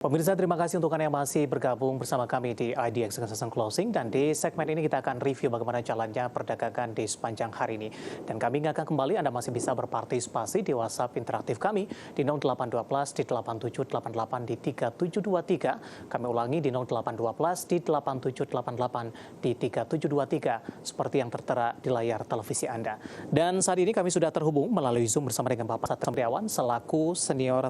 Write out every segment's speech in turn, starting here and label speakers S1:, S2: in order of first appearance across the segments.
S1: Pemirsa, terima kasih untuk Anda yang masih bergabung bersama kami di IDX Season Closing. Dan di segmen ini kita akan review bagaimana jalannya perdagangan di sepanjang hari ini. Dan kami ingatkan kembali Anda masih bisa berpartisipasi di WhatsApp interaktif kami di 0812 di 8788 di 3723. Kami ulangi di 0812 di 8788 di 3723 seperti yang tertera di layar televisi Anda. Dan saat ini kami sudah terhubung melalui Zoom bersama dengan Bapak Satriawan selaku senior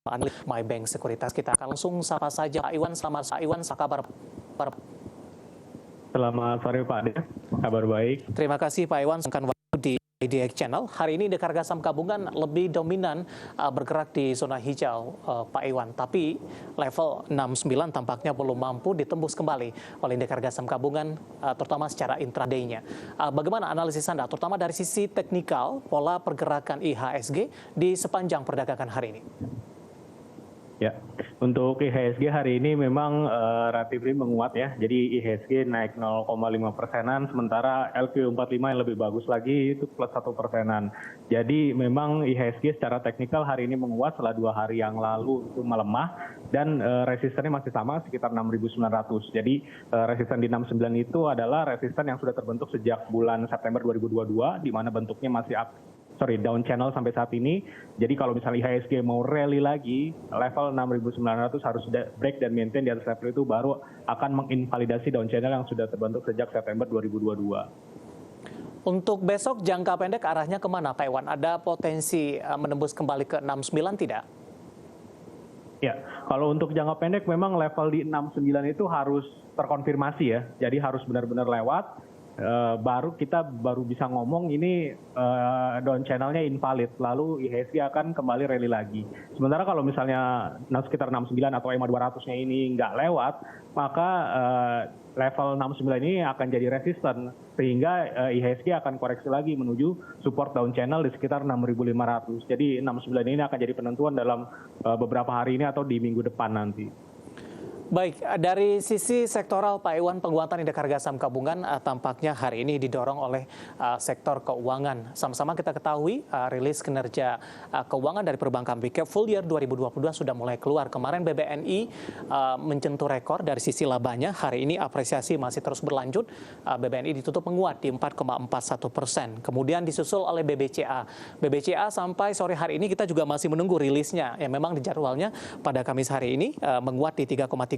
S1: analis MyBank Sekuritas. Kita akan langsung sapa saja Pak Iwan. Selamat Pak Iwan, apa kabar?
S2: Selamat sore Pak Ade, kabar baik.
S1: Terima kasih Pak Iwan, selamat waktu di IDX Channel. Hari ini indeks harga saham gabungan lebih dominan bergerak di zona hijau Pak Iwan. Tapi level 69 tampaknya belum mampu ditembus kembali oleh indeks harga saham gabungan terutama secara intraday-nya. Bagaimana analisis Anda, terutama dari sisi teknikal, pola pergerakan IHSG di sepanjang perdagangan hari ini?
S2: Ya, untuk IHSG hari ini memang relatif menguat ya. Jadi IHSG naik 0,5%-an, sementara LQ45 yang lebih bagus lagi itu plus 1%-an. Jadi memang IHSG secara teknikal hari ini menguat setelah 2 hari yang lalu itu melemah dan resistennya masih sama sekitar 6.900. Jadi resisten di 69 itu adalah resisten yang sudah terbentuk sejak bulan September 2022 di mana bentuknya masih down channel sampai saat ini. Jadi kalau misalnya IHSG mau rally lagi, level 6.900 harus break dan maintain di atas level itu baru akan menginvalidasi down channel yang sudah terbentuk sejak September 2022.
S1: Untuk besok jangka pendek arahnya kemana Pak Iwan? Ada potensi menembus kembali ke 69 tidak?
S2: Ya, kalau untuk jangka pendek memang level di 69 itu harus terkonfirmasi ya. Jadi harus benar-benar lewat. Baru kita bisa ngomong ini down channelnya invalid, lalu IHSG akan kembali rally lagi. Sementara kalau misalnya sekitar 69 atau EMA 200-nya ini nggak lewat, maka level 69 ini akan jadi resisten, sehingga IHSG akan koreksi lagi menuju support down channel di sekitar 6.500. Jadi 69 ini akan jadi penentuan dalam beberapa hari ini atau di minggu depan nanti.
S1: Baik, dari sisi sektoral Pak Iwan, penguatan indeks harga saham gabungan tampaknya hari ini didorong oleh sektor keuangan. Sama-sama kita ketahui rilis kinerja keuangan dari perbankan Big Cap full year 2022 sudah mulai keluar. Kemarin BBNI mencentuh rekor dari sisi labanya. Hari ini apresiasi masih terus berlanjut. BBNI ditutup menguat di 4,41%. Kemudian disusul oleh BBCA. BBCA sampai sore hari ini kita juga masih menunggu rilisnya. Yang memang di jadwalnya pada Kamis hari ini menguat di 3,35%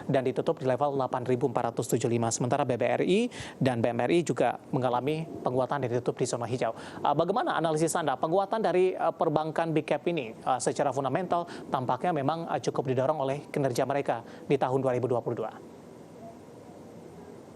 S1: dan ditutup di level 8.475. Sementara BBRI dan BMRI juga mengalami penguatan dan ditutup di zona hijau. Bagaimana analisis Anda? Penguatan dari perbankan Big Cap ini secara fundamental tampaknya memang cukup didorong oleh kinerja mereka di tahun 2022.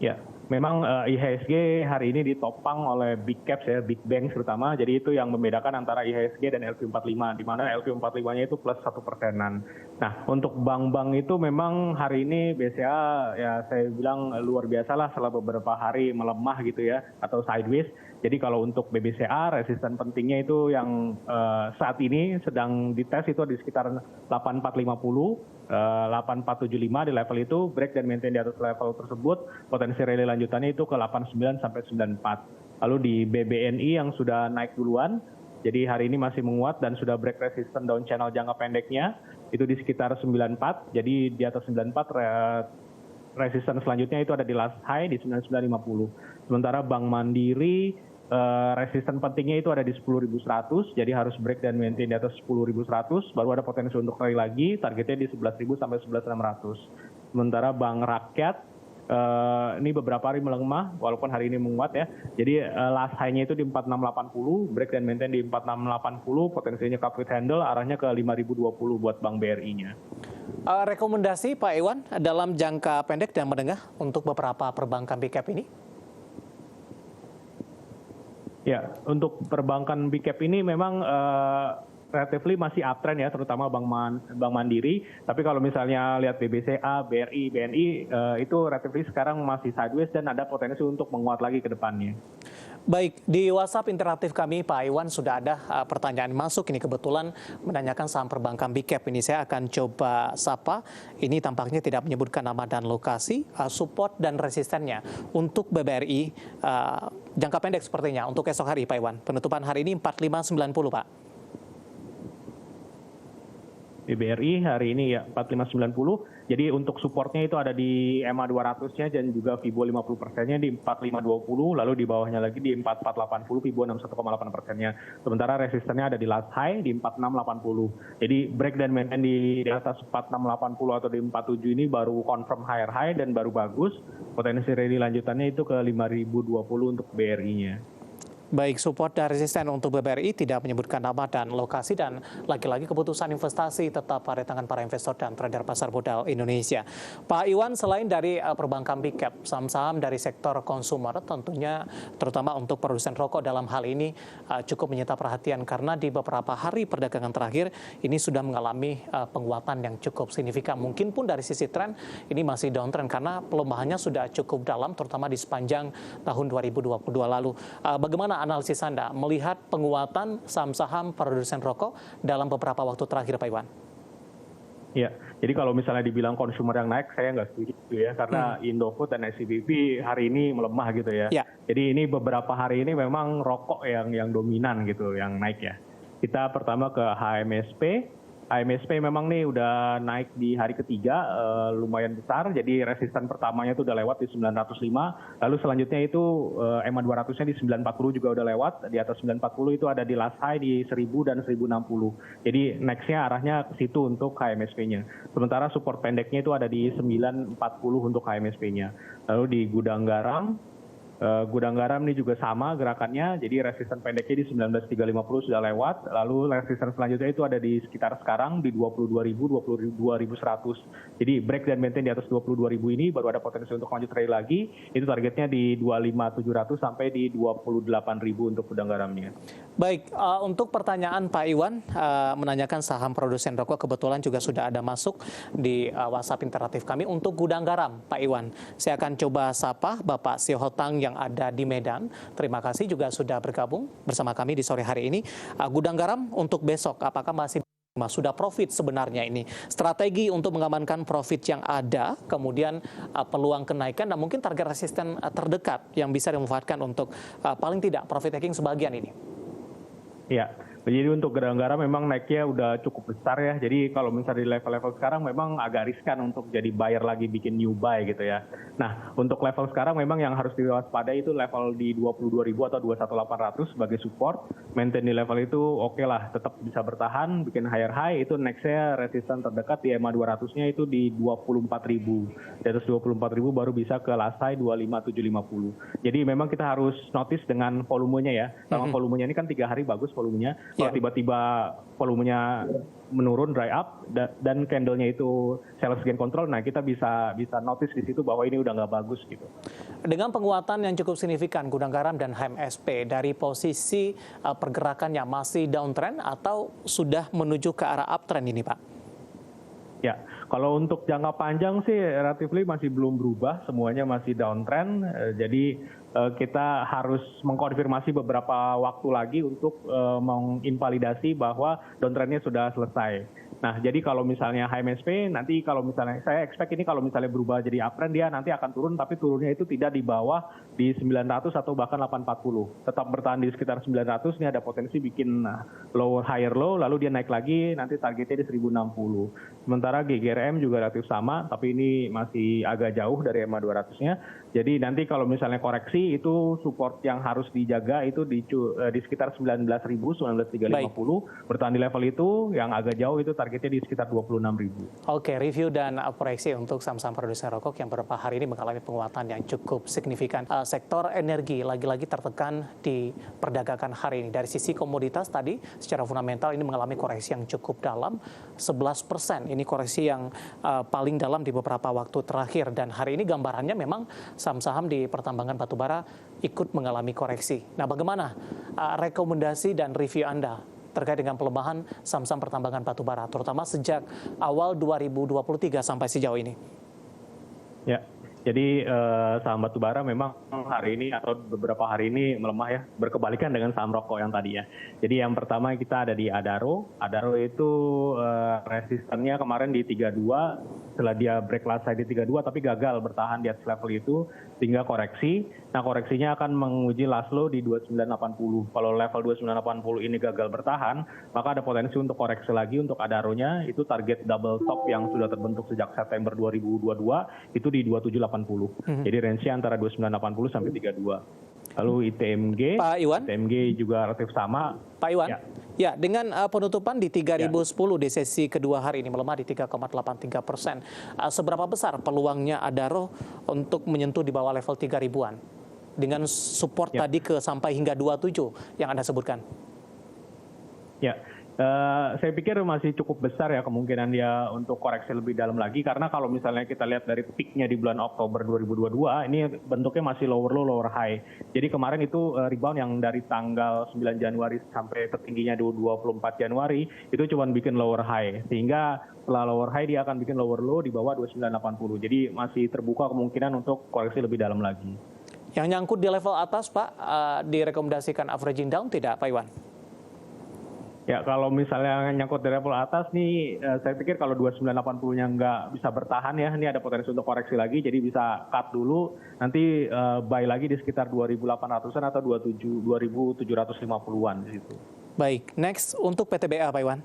S2: Ya, memang IHSG hari ini ditopang oleh big caps ya, big banks terutama. Jadi itu yang membedakan antara IHSG dan LQ45, di mana LQ45-nya itu plus 1%-an. Nah, untuk bank-bank itu memang hari ini BCA ya saya bilang luar biasa lah setelah beberapa hari melemah gitu ya, atau sideways. Jadi kalau untuk BBCA, resisten pentingnya itu yang saat ini sedang dites itu di sekitar 8450. 8475 di level itu, break dan maintain di atas level tersebut, potensi rally lanjutannya itu ke 89 sampai 94. Lalu di BBNI yang sudah naik duluan, jadi hari ini masih menguat dan sudah break resisten down channel jangka pendeknya, itu di sekitar 94, jadi di atas 94 resisten selanjutnya itu ada di last high di 9950. Sementara Bank Mandiri resisten pentingnya itu ada di 10.100, jadi harus break dan maintain di atas 10.100, baru ada potensi untuk rally lagi, targetnya di 11.000 sampai 11.600. Sementara Bank Rakyat ini beberapa hari melemah, walaupun hari ini menguat ya, jadi last high-nya itu di 4680, break dan maintain di 4680, potensinya cut handle, arahnya ke 5020 buat Bank BRI-nya.
S1: Rekomendasi Pak Iwan dalam jangka pendek dan menengah untuk beberapa perbankan Big Cap ini?
S2: Ya, untuk perbankan Big Cap ini memang relatively masih uptrend ya, terutama Bank Mandiri. Tapi kalau misalnya lihat BBCA, BRI, BNI, itu relatively sekarang masih sideways dan ada potensi untuk menguat lagi ke depannya.
S1: Baik, di WhatsApp interaktif kami Pak Iwan sudah ada pertanyaan masuk. Ini kebetulan menanyakan saham perbankan Big Cap. Ini saya akan coba sapa. Ini tampaknya tidak menyebutkan nama dan lokasi, support dan resistennya. Untuk BBRI, jangka pendek sepertinya untuk esok hari Pak Iwan. Penutupan hari ini 4590 Pak.
S2: Di BRI hari ini ya 4590. Jadi untuk supportnya itu ada di EMA 200-nya dan juga Fibo 50%-nya di 4520, lalu di bawahnya lagi di 4480, Fibo 61,8%-nya. Sementara resistennya ada di last high di 4680. Jadi break dan maintain di atas 4680 atau di 47 ini baru confirm higher high dan baru bagus. Potensi rally lanjutannya itu ke 5020 untuk BRI-nya.
S1: Baik, support dan resisten untuk BBRI tidak menyebutkan nama dan lokasi, dan lagi-lagi keputusan investasi tetap pada tangan para investor dan trader pasar modal Indonesia. Pak Iwan, selain dari perbankan big cap, saham-saham dari sektor konsumer tentunya terutama untuk produsen rokok dalam hal ini cukup menyita perhatian karena di beberapa hari perdagangan terakhir ini sudah mengalami penguatan yang cukup signifikan. Mungkin pun dari sisi tren ini masih downtrend karena pelemahannya sudah cukup dalam terutama di sepanjang tahun 2022 lalu. Bagaimana analisis Anda melihat penguatan saham-saham produsen rokok dalam beberapa waktu terakhir, Pak Iwan?
S2: Ya, jadi kalau misalnya dibilang konsumer yang naik, saya nggak setuju ya, karena Indofood dan SCBP hari ini melemah gitu ya. Jadi ini beberapa hari ini memang rokok yang dominan gitu, yang naik ya. Kita pertama ke HMSP. HMSP memang nih udah naik di hari ketiga, lumayan besar. Jadi resisten pertamanya itu udah lewat di 905. Lalu selanjutnya itu EMA 200-nya di 940 juga udah lewat. Di atas 940 itu ada di last high di 1000 dan 1060. Jadi next-nya arahnya ke situ untuk HMSP-nya. Sementara support pendeknya itu ada di 940 untuk HMSP-nya. Lalu di gudang garam, gudang garam ini juga sama gerakannya, jadi resisten pendeknya di 19.350 sudah lewat, lalu resisten selanjutnya itu ada di sekitar sekarang di 22.000, 22.100. Jadi break dan maintain di atas 22.000 ini baru ada potensi untuk lanjut rally lagi, itu targetnya di 25.700 sampai di 28.000 untuk gudang garamnya.
S1: Baik, untuk pertanyaan Pak Iwan menanyakan saham produsen rokok, kebetulan juga sudah ada masuk di WhatsApp interaktif kami untuk gudang garam, Pak Iwan. Saya akan coba sapa Bapak Siohotang yang ada di Medan. Terima kasih juga sudah bergabung bersama kami di sore hari ini. Gudang garam untuk besok, apakah masih sudah profit sebenarnya ini? Strategi untuk mengamankan profit yang ada, kemudian peluang kenaikan dan mungkin target resisten terdekat yang bisa dimanfaatkan untuk paling tidak profit taking sebagian ini.
S2: Ya, jadi untuk gudang garam memang naiknya udah cukup besar ya. Jadi kalau misalnya di level-level sekarang memang agak riskan untuk jadi buyer lagi, bikin new buy gitu ya. Nah, untuk level sekarang memang yang harus diwaspadai itu level di 22.000 atau 21.800 sebagai support. Maintain di level itu oke lah, tetap bisa bertahan, bikin higher high. Itu next-nya resisten terdekat di EMA 200-nya itu di 24.000. Di atas 24.000 baru bisa ke last high 25.750. Jadi memang kita harus notice dengan volumenya ya. Sama volumenya ini kan 3 hari bagus volumenya. Kalau tiba-tiba volumenya menurun, dry up, dan candle-nya itu sales gain control, nah kita bisa notice di situ bahwa ini udah nggak bagus gitu.
S1: Dengan penguatan yang cukup signifikan gudang garam dan HMSP, dari posisi pergerakannya masih downtrend atau sudah menuju ke arah uptrend ini, Pak?
S2: Ya, kalau untuk jangka panjang sih relatively masih belum berubah, semuanya masih downtrend. Jadi kita harus mengkonfirmasi beberapa waktu lagi untuk menginvalidasi bahwa downtrendnya sudah selesai. Nah, jadi kalau misalnya HMSP, nanti kalau misalnya saya expect ini kalau misalnya berubah jadi uptrend, dia nanti akan turun, tapi turunnya itu tidak di bawah di 900 atau bahkan 840. Tetap bertahan di sekitar 900, ini ada potensi bikin higher low, lalu dia naik lagi, nanti targetnya di 1060. Sementara GGRM juga relatif sama, tapi ini masih agak jauh dari EMA 200-nya. Jadi nanti kalau misalnya koreksi, itu support yang harus dijaga itu di sekitar 19.000, 19.350. Bertahan di level itu, yang agak jauh itu targetnya di sekitar 26.000.
S1: Oke, review dan proyeksi untuk saham-saham produsen rokok yang beberapa hari ini mengalami penguatan yang cukup signifikan. Sektor energi lagi-lagi tertekan di perdagangan hari ini. Dari sisi komoditas tadi, secara fundamental ini mengalami koreksi yang cukup dalam, 11%. Ini koreksi yang paling dalam di beberapa waktu terakhir. Dan hari ini gambarannya memang saham-saham di pertambangan batubara ikut mengalami koreksi. Nah, bagaimana rekomendasi dan review Anda terkait dengan pelemahan saham-saham pertambangan batubara, terutama sejak awal 2023 sampai sejauh ini?
S2: Ya, Jadi saham batubara memang hari ini atau beberapa hari ini melemah ya, berkebalikan dengan saham rokok yang tadi ya. Jadi yang pertama kita ada di Adaro. Adaro itu resistennya kemarin di 32, setelah dia break last side di 32 tapi gagal bertahan di atas level itu sehingga koreksi. Nah koreksinya akan menguji last low di 2980. Kalau level 2980 ini gagal bertahan, maka ada potensi untuk koreksi lagi untuk Adaronya, itu target double top yang sudah terbentuk sejak September 2022 itu di 2780. Jadi range-nya antara 2980 sampai 32. Lalu ITMG,
S1: Pak Iwan?
S2: ITMG juga relatif sama.
S1: Pak Iwan,
S2: Ya.
S1: ya dengan penutupan di 3010 di sesi kedua hari ini melemah di 3,83%. Seberapa besar peluangnya Adaro untuk menyentuh di bawah level 3000-an? Dengan support tadi ke sampai hingga 27 yang Anda sebutkan.
S2: Ya, saya pikir masih cukup besar ya kemungkinan dia untuk koreksi lebih dalam lagi, karena kalau misalnya kita lihat dari peaknya di bulan Oktober 2022, ini bentuknya masih lower low, lower high. Jadi kemarin itu rebound yang dari tanggal 9 Januari sampai tertingginya di 24 Januari, itu cuma bikin lower high. Sehingga setelah lower high dia akan bikin lower low di bawah 2980. Jadi masih terbuka kemungkinan untuk koreksi lebih dalam lagi.
S1: Yang nyangkut di level atas, Pak, direkomendasikan averaging down tidak, Pak Iwan?
S2: Ya, kalau misalnya nyangkut di level atas nih, saya pikir kalau 2980-nya nggak bisa bertahan ya, ini ada potensi untuk koreksi lagi, jadi bisa cut dulu, nanti buy lagi di sekitar 2.800-an atau 2.750-an di situ.
S1: Baik, next untuk PTBA, Pak Iwan.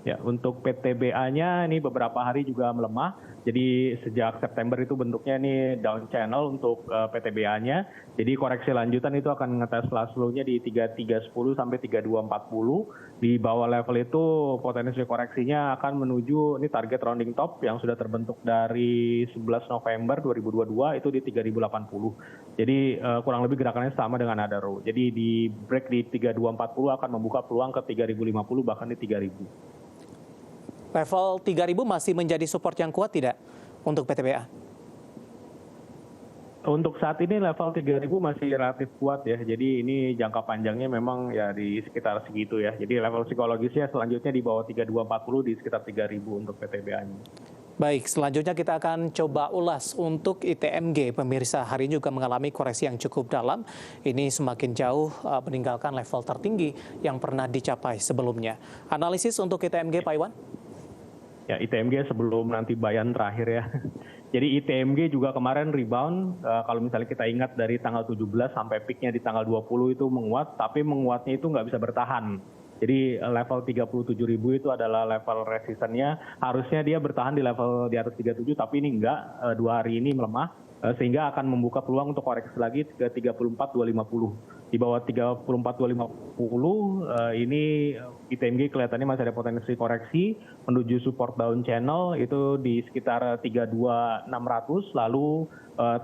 S2: Ya, untuk PTBA-nya ini beberapa hari juga melemah. Jadi sejak September itu bentuknya ini down channel untuk PTBA-nya. Jadi koreksi lanjutan itu akan ngetes last low-nya di 3310 sampai 3240. Di bawah level itu potensi koreksinya akan menuju ini target rounding top yang sudah terbentuk dari 11 November 2022 itu di 3080. Jadi kurang lebih gerakannya sama dengan Adaro. Jadi di break di 3240 akan membuka peluang ke 3050 bahkan di 3000.
S1: Level 3000 masih menjadi support yang kuat tidak untuk PTBA?
S2: Untuk saat ini level 3000 masih relatif kuat ya. Jadi ini jangka panjangnya memang ya di sekitar segitu ya. Jadi level psikologisnya selanjutnya di bawah 3240 di sekitar 3000 untuk PTBA-nya.
S1: Baik, selanjutnya kita akan coba ulas untuk ITMG. Pemirsa, hari ini juga mengalami koreksi yang cukup dalam. Ini semakin jauh meninggalkan level tertinggi yang pernah dicapai sebelumnya. Analisis untuk ITMG, Pak Iwan?
S2: Ya, ITMG sebelum nanti bayan terakhir ya. Jadi ITMG juga kemarin rebound, kalau misalnya kita ingat dari tanggal 17 sampai peaknya di tanggal 20 itu menguat, tapi menguatnya itu nggak bisa bertahan. Jadi level 37.000 itu adalah level resistennya, harusnya dia bertahan di level di atas 37, tapi ini enggak, 2 hari ini melemah, sehingga akan membuka peluang untuk koreksi lagi ke 34.250. Di bawah 34.250 ini ITMG kelihatannya masih ada potensi koreksi menuju support down channel itu di sekitar 32.600, lalu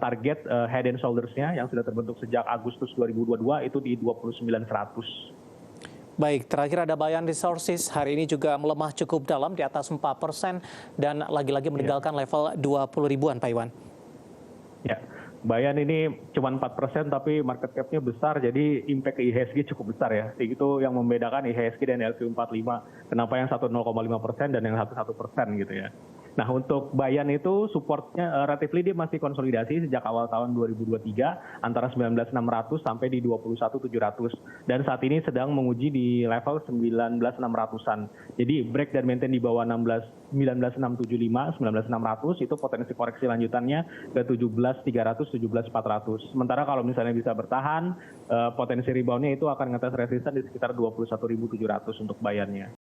S2: target head and shoulders-nya yang sudah terbentuk sejak Agustus 2022 itu di 29.100.
S1: Baik, terakhir ada Bayan Resources, hari ini juga melemah cukup dalam di atas 4% dan lagi-lagi meninggalkan level 20 ribuan, Pak Iwan.
S2: Ya, Bayan ini cuma 4% tapi market cap-nya besar, jadi impact ke IHSG cukup besar ya. Itu yang membedakan IHSG dan LQ45. Kenapa yang satu 0,5% dan yang satu 1% gitu ya. Nah untuk Bayan itu supportnya relatively dia masih konsolidasi sejak awal tahun 2023 antara 19.600 sampai di 21.700 dan saat ini sedang menguji di level 19.600-an. Jadi break dan maintain di bawah 19.675, 19.600 itu potensi koreksi lanjutannya ke 17.300, 17.400. Sementara kalau misalnya bisa bertahan, potensi reboundnya itu akan ngetes resisten di sekitar 21.700 untuk Bayannya.